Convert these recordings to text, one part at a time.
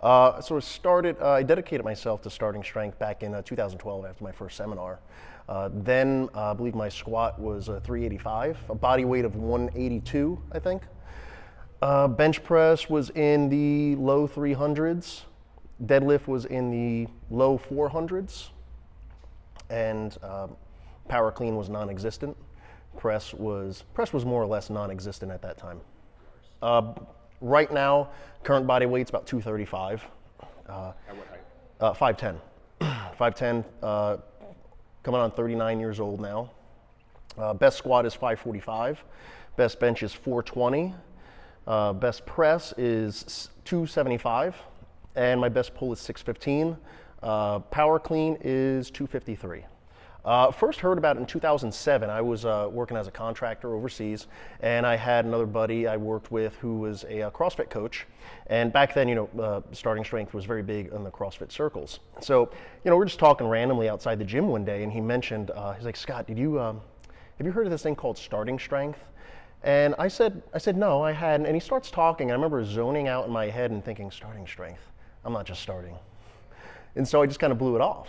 I dedicated myself to starting strength back in 2012 after my first seminar. Then I believe my squat was 385, a body weight of 182, I think. Bench press was in the low 300s. Deadlift was in the low 400s. And power clean was non-existent. Press was more or less non-existent at that time. Right now, current body weight's about 235. At what height? 5'10". 5'10", coming on 39 years old now. Best squat is 545. Best bench is 420. Best press is 275. And my best pull is 615. Power clean is 253. First heard about it in 2007. I was working as a contractor overseas, and I had another buddy I worked with who was a CrossFit coach. And back then, starting strength was very big in the CrossFit circles. So, we're just talking randomly outside the gym one day, and he mentioned, he's like, Scott, have you heard of this thing called starting strength? And I said, no, I hadn't. And he starts talking, and I remember zoning out in my head and thinking, starting strength? I'm not just starting. And so I just kind of blew it off.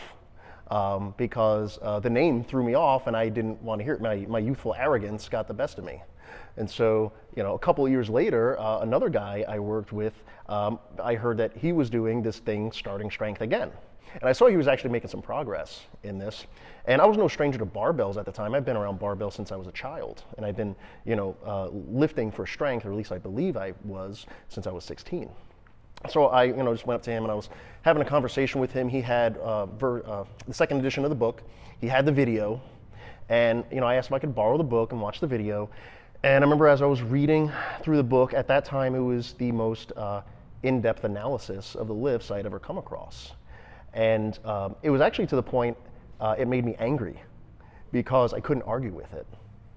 Because the name threw me off and I didn't want to hear it. My youthful arrogance got the best of me. And so, a couple of years later, another guy I worked with, I heard that he was doing this thing, starting strength again. And I saw he was actually making some progress in this. And I was no stranger to barbells at the time. I've been around barbells since I was a child. And I've been, lifting for strength, or at least I believe I was, since I was 16. So I, just went up to him and I was having a conversation with him. He had the second edition of the book. He had the video, and I asked if I could borrow the book and watch the video. And I remember as I was reading through the book, at that time it was the most in-depth analysis of the lifts I'd ever come across. And it was actually to the point it made me angry because I couldn't argue with it.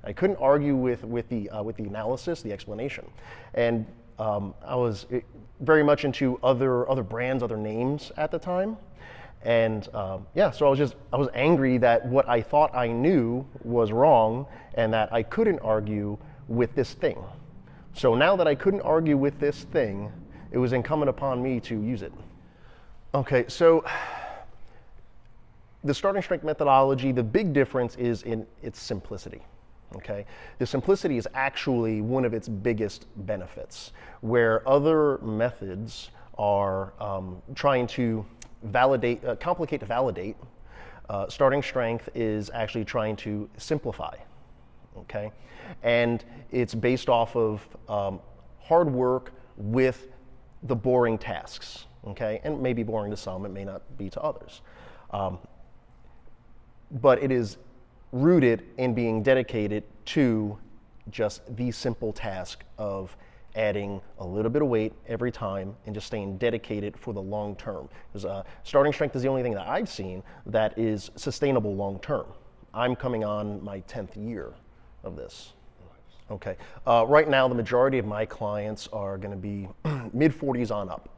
I couldn't argue with the analysis, the explanation, and I was very much into other brands, other names at the time, and so I was angry that what I thought I knew was wrong, and that I couldn't argue with this thing. So now that I couldn't argue with this thing, it was incumbent upon me to use it. Okay, so the starting strength methodology, the big difference is in its simplicity. Okay, the simplicity is actually one of its biggest benefits, where other methods are trying to complicate to validate. Starting strength is actually trying to simplify. Okay, and it's based off of hard work with the boring tasks. Okay, and it may be boring to some, it may not be to others, but it is rooted in being dedicated to just the simple task of adding a little bit of weight every time and just staying dedicated for the long term. Because starting strength is the only thing that I've seen that is sustainable long term. I'm coming on my 10th year of this. Okay. Right now, the majority of my clients are going to be mid-40s on up.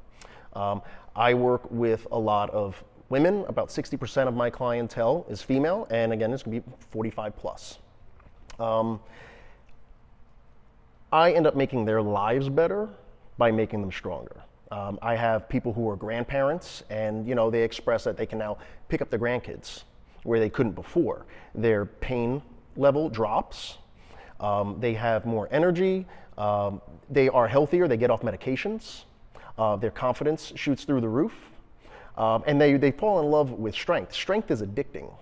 I work with a lot of women. About 60% of my clientele is female, and again, it's going to be 45 plus. I end up making their lives better by making them stronger. I have people who are grandparents, and they express that they can now pick up their grandkids where they couldn't before. Their pain level drops. They have more energy. They are healthier. They get off medications. Their confidence shoots through the roof. And they fall in love with strength. Strength is addicting.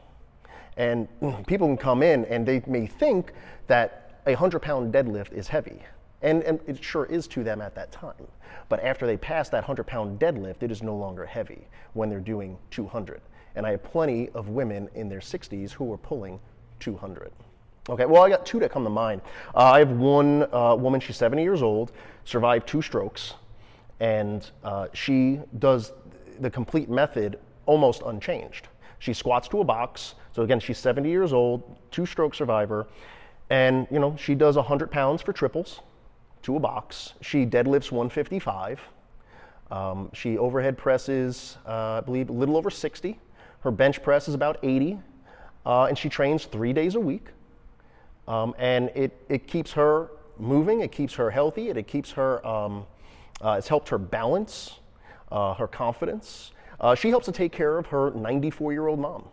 And people can come in and they may think that a 100-pound deadlift is heavy. And it sure is to them at that time. But after they pass that 100-pound deadlift, it is no longer heavy when they're doing 200. And I have plenty of women in their 60s who are pulling 200. Okay, well, I got two that come to mind. I have one woman, she's 70 years old, survived 2 strokes, and she does the complete method almost unchanged. She squats to a box. So again, she's 70 years old, 2-stroke survivor. And she does 100 pounds for triples to a box. She deadlifts 155. She overhead presses, I believe, a little over 60. Her bench press is about 80. And she trains 3 days a week. And it keeps her moving, it keeps her healthy, it keeps her, it's helped her balance. her confidence. She helps to take care of her 94-year-old mom.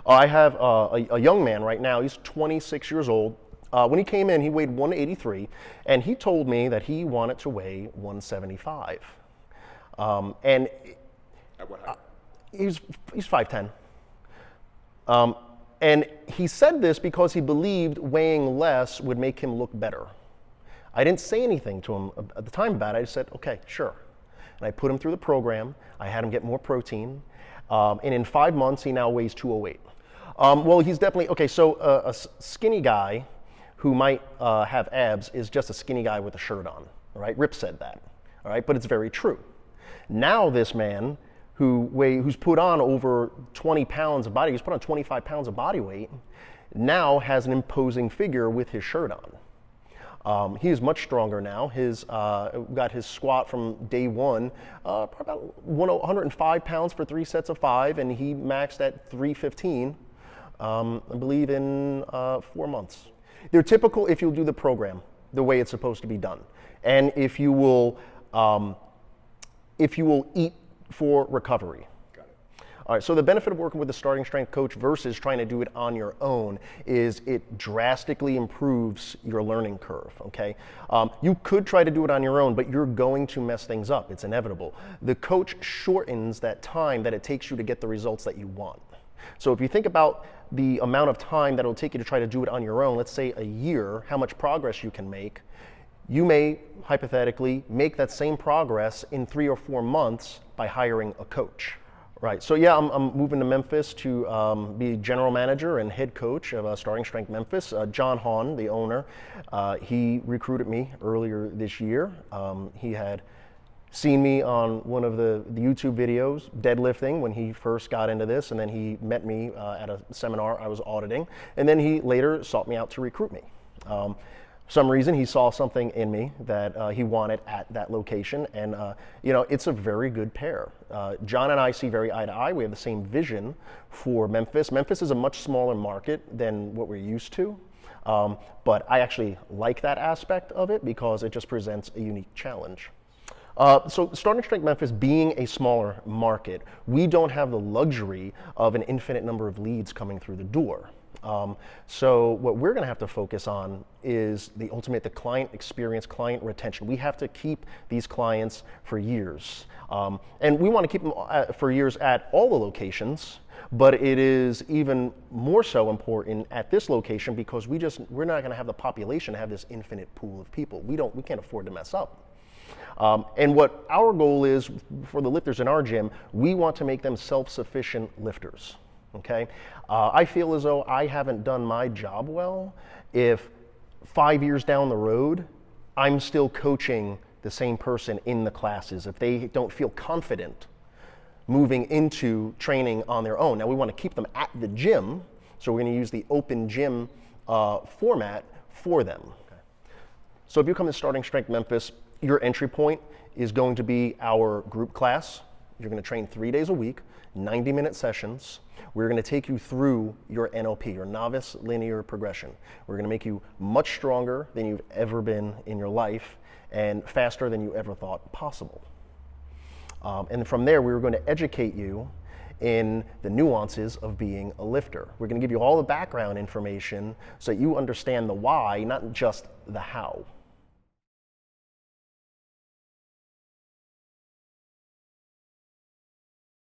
I have a young man right now, he's 26 years old. When he came in, he weighed 183, and he told me that he wanted to weigh 175. And At what height? he's 5'10". And he said this because he believed weighing less would make him look better. I didn't say anything to him at the time about it. I just said, okay, sure. And I put him through the program. I had him get more protein. And in 5 months, he now weighs 208. Well, he's definitely, okay, so a skinny guy who might have abs is just a skinny guy with a shirt on, all right? Rip said that, all right? But it's very true. Now this man who's put on over 20 pounds of body, he's put on 25 pounds of body weight, now has an imposing figure with his shirt on. He is much stronger now. Got his squat from day one, about 105 pounds for 3 sets of 5, and he maxed at 315, I believe, in 4 months. They're typical if you'll do the program the way it's supposed to be done, and if you will eat for recovery. Got it. All right, so the benefit of working with a starting strength coach versus trying to do it on your own is it drastically improves your learning curve, okay? You could try to do it on your own, but you're going to mess things up. It's inevitable. The coach shortens that time that it takes you to get the results that you want. So if you think about the amount of time that it'll take you to try to do it on your own, let's say a year, how much progress you can make, you may hypothetically make that same progress in 3 or 4 months by hiring a coach. Right, so yeah, I'm moving to Memphis to be general manager and head coach of Starting Strength Memphis. John Hahn, the owner, he recruited me earlier this year. He had seen me on one of the YouTube videos, deadlifting, when he first got into this, and then he met me at a seminar I was auditing, and then he later sought me out to recruit me. For some reason, he saw something in me that he wanted at that location, and it's a very good pair. John and I see very eye to eye. We have the same vision for Memphis. Memphis is a much smaller market than what we're used to, but I actually like that aspect of it because it just presents a unique challenge. So Starting Strength Memphis being a smaller market, we don't have the luxury of an infinite number of leads coming through the door. So what we're going to have to focus on is the client experience, client retention. We have to keep these clients for years. And we want to keep them for years at all the locations, but it is even more so important at this location because we're not going to have the population have this infinite pool of people. We can't afford to mess up. And what our goal is for the lifters in our gym, we want to make them self-sufficient lifters. Okay, I feel as though I haven't done my job well if 5 years down the road, I'm still coaching the same person in the classes, if they don't feel confident moving into training on their own. Now we want to keep them at the gym, so we're going to use the open gym format for them. Okay. So if you come to Starting Strength Memphis, your entry point is going to be our group class. You're going to train 3 days a week, 90-minute sessions. We're going to take you through your NLP, your novice linear progression. We're going to make you much stronger than you've ever been in your life and faster than you ever thought possible. And from there, we're going to educate you in the nuances of being a lifter. We're going to give you all the background information so that you understand the why, not just the how.